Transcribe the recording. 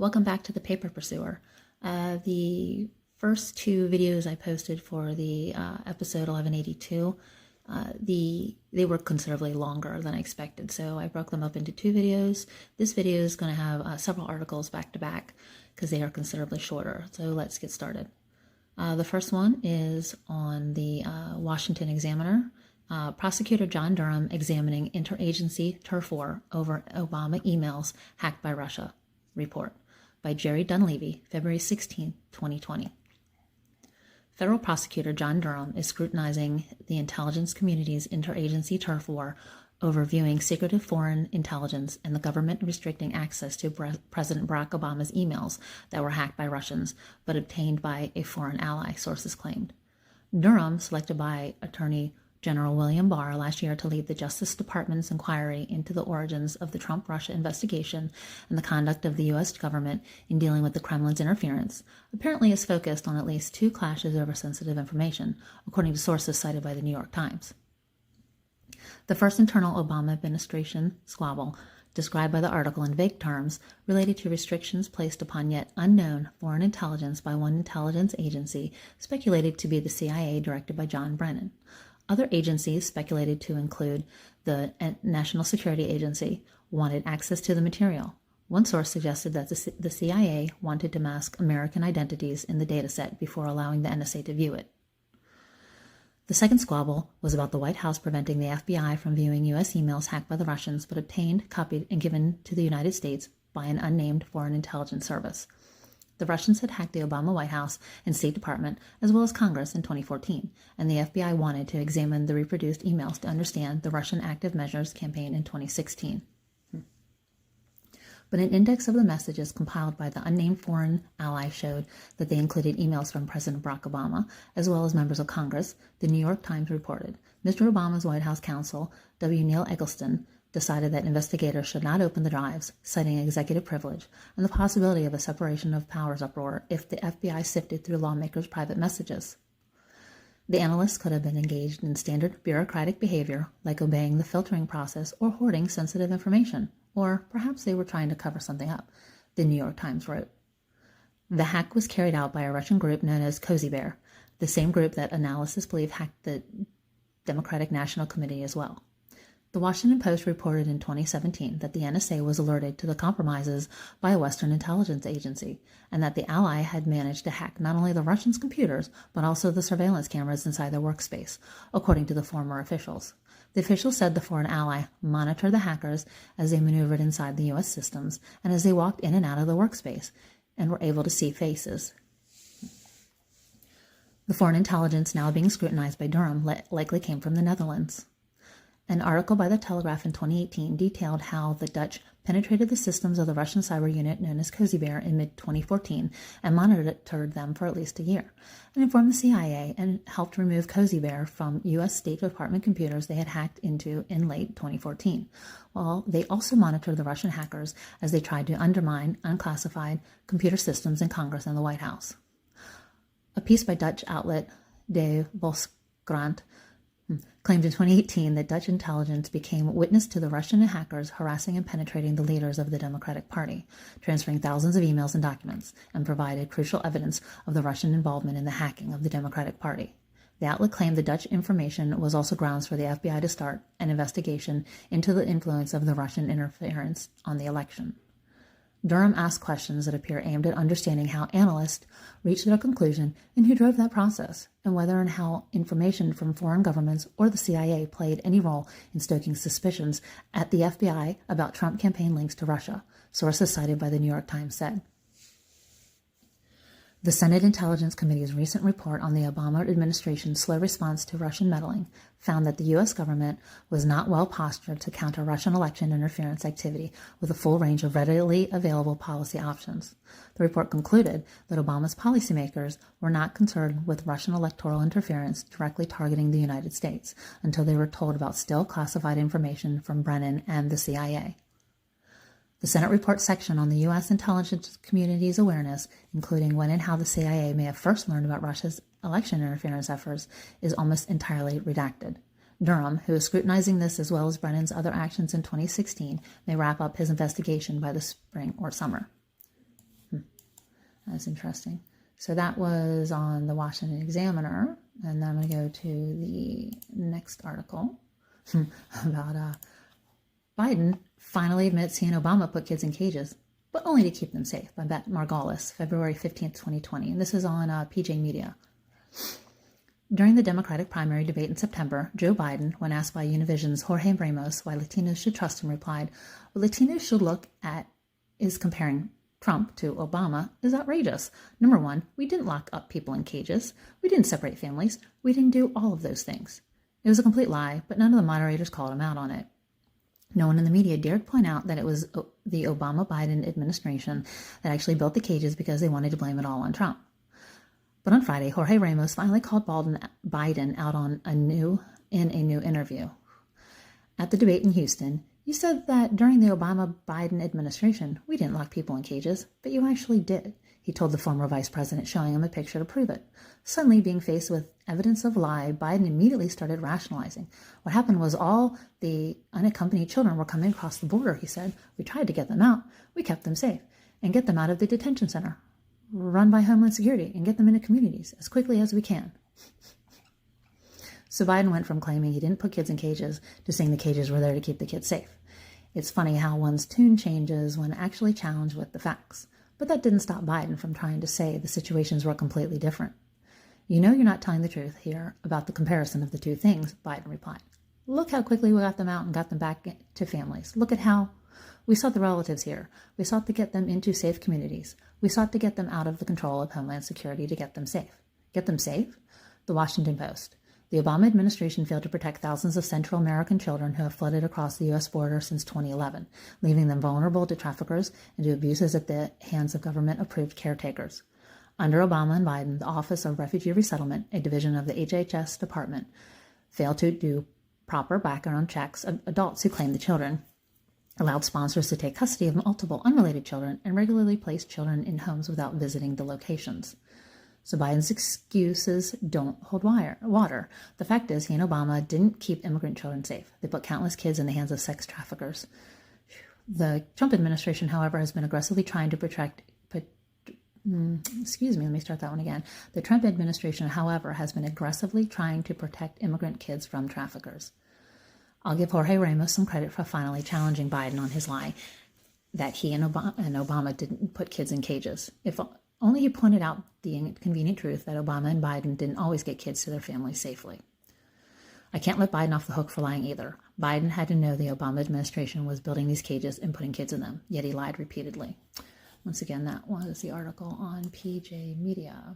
Welcome back to the Paper Pursuer. The first two videos I posted for the episode 1182, they were considerably longer than I expected, so I broke them up into two videos. This video is going to have several articles back to back because they are considerably shorter, so let's get started. The first one is on the Washington Examiner. Prosecutor John Durham examining interagency turf war over Obama emails hacked by Russia. Report by Jerry Dunleavy, February 16, 2020. Federal prosecutor John Durham is scrutinizing the intelligence community's interagency turf war over viewing secretive foreign intelligence and the government restricting access to President Barack Obama's emails that were hacked by Russians but obtained by a foreign ally, sources claimed. Durham, selected by Attorney General William Barr last year to lead the Justice Department's inquiry into the origins of the Trump-Russia investigation and the conduct of the U.S. government in dealing with the Kremlin's interference, apparently is focused on at least two clashes over sensitive information, according to sources cited by the New York Times. The first internal Obama administration squabble, described by the article in vague terms, related to restrictions placed upon yet unknown foreign intelligence by one intelligence agency speculated to be the CIA, directed by John Brennan. Other agencies, speculated to include the National Security Agency, wanted access to the material. One source suggested that the CIA wanted to mask American identities in the dataset before allowing the NSA to view it. The second squabble was about the White House preventing the FBI from viewing U.S. emails hacked by the Russians but obtained, copied, and given to the United States by an unnamed foreign intelligence service. The Russians had hacked the Obama White House and State Department, as well as Congress, in 2014, and the FBI wanted to examine the reproduced emails to understand the Russian active measures campaign in 2016. But an index of the messages compiled by the unnamed foreign ally showed that they included emails from President Barack Obama, as well as members of Congress, the New York Times reported. Mr. Obama's White House counsel, W. Neil Eggleston, decided that investigators should not open the drives, citing executive privilege and the possibility of a separation of powers uproar if the FBI sifted through lawmakers' private messages. The analysts could have been engaged in standard bureaucratic behavior, like obeying the filtering process or hoarding sensitive information, or perhaps they were trying to cover something up, the New York Times wrote. The hack was carried out by a Russian group known as Cozy Bear, the same group that analysts believe hacked the Democratic National Committee as well. The Washington Post reported in 2017 that the NSA was alerted to the compromises by a Western intelligence agency, and that the ally had managed to hack not only the Russians' computers, but also the surveillance cameras inside their workspace, according to the former officials. The officials said the foreign ally monitored the hackers as they maneuvered inside the U.S. systems and as they walked in and out of the workspace, and were able to see faces. The foreign intelligence now being scrutinized by Durham likely came from the Netherlands. An article by The Telegraph in 2018 detailed how the Dutch penetrated the systems of the Russian cyber unit known as Cozy Bear in mid-2014 and monitored them for at least a year, and informed the CIA and helped remove Cozy Bear from U.S. State Department computers they had hacked into in late 2014. While they also monitored the Russian hackers as they tried to undermine unclassified computer systems in Congress and the White House. A piece by Dutch outlet De Volkskrant claimed in 2018 that Dutch intelligence became witness to the Russian hackers harassing and penetrating the leaders of the Democratic Party, transferring thousands of emails and documents, and provided crucial evidence of the Russian involvement in the hacking of the Democratic Party. The outlet claimed the Dutch information was also grounds for the FBI to start an investigation into the influence of the Russian interference on the election. Durham asked questions that appear aimed at understanding how analysts reached their conclusion and who drove that process, and whether and how information from foreign governments or the CIA played any role in stoking suspicions at the FBI about Trump campaign links to Russia, sources cited by the New York Times said. The Senate Intelligence Committee's recent report on the Obama administration's slow response to Russian meddling found that the U.S. government was not well postured to counter Russian election interference activity with a full range of readily available policy options. The report concluded that Obama's policymakers were not concerned with Russian electoral interference directly targeting the United States until they were told about still classified information from Brennan and the CIA. The Senate report section on the U.S. intelligence community's awareness, including when and how the CIA may have first learned about Russia's election interference efforts, is almost entirely redacted. Durham, who is scrutinizing this as well as Brennan's other actions in 2016, may wrap up his investigation by the spring or summer. That's interesting. So that was on the Washington Examiner. And then I'm going to go to the next article about Biden finally admits he and Obama put kids in cages, but only to keep them safe, by Matt Margols, February 15th, 2020. And this is on PJ Media. During the Democratic primary debate in September, Joe Biden, when asked by Univision's Jorge Ramos why Latinos should trust him, replied, "What Latinos should look at is comparing Trump to Obama is outrageous. Number one, we didn't lock up people in cages. We didn't separate families. We didn't do all of those things." It was a complete lie, but none of the moderators called him out on it. No one in the media dared point out that it was the Obama-Biden administration that actually built the cages because they wanted to blame it all on Trump. But on Friday, Jorge Ramos finally called Biden out on a new interview. At the debate in Houston, "You said that during the Obama-Biden administration, we didn't lock people in cages, but you actually did," he told the former vice president, showing him a picture to prove it. Suddenly, being faced with evidence of lie, Biden immediately started rationalizing. "What happened was all the unaccompanied children were coming across the border," he said. "We tried to get them out. We kept them safe and get them out of the detention center run by Homeland Security and get them into communities as quickly as we can." So Biden went from claiming he didn't put kids in cages to saying the cages were there to keep the kids safe. It's funny how one's tune changes when actually challenged with the facts. But that didn't stop Biden from trying to say the situations were completely different. "You know you're not telling the truth here about the comparison of the two things," Biden replied. "Look how quickly we got them out and got them back to families. Look at how we sought the relatives here. We sought to get them into safe communities. We sought to get them out of the control of Homeland Security to get them safe." Get them safe? The Washington Post. "The Obama administration failed to protect thousands of Central American children who have flooded across the U.S. border since 2011, leaving them vulnerable to traffickers and to abuses at the hands of government-approved caretakers. Under Obama and Biden, the Office of Refugee Resettlement, a division of the HHS Department, failed to do proper background checks of adults who claimed the children, allowed sponsors to take custody of multiple unrelated children, and regularly placed children in homes without visiting the locations." So Biden's excuses don't hold water. The fact is, he and Obama didn't keep immigrant children safe. They put countless kids in the hands of sex traffickers. The Trump administration, however, has been aggressively trying to protect... Excuse me, let me start that one again. The Trump administration, however, has been aggressively trying to protect immigrant kids from traffickers. I'll give Jorge Ramos some credit for finally challenging Biden on his lie that he and Obama didn't put kids in cages. If only he pointed out the inconvenient truth that Obama and Biden didn't always get kids to their families safely. I can't let Biden off the hook for lying either. Biden had to know the Obama administration was building these cages and putting kids in them, yet he lied repeatedly. Once again, that was the article on PJ Media.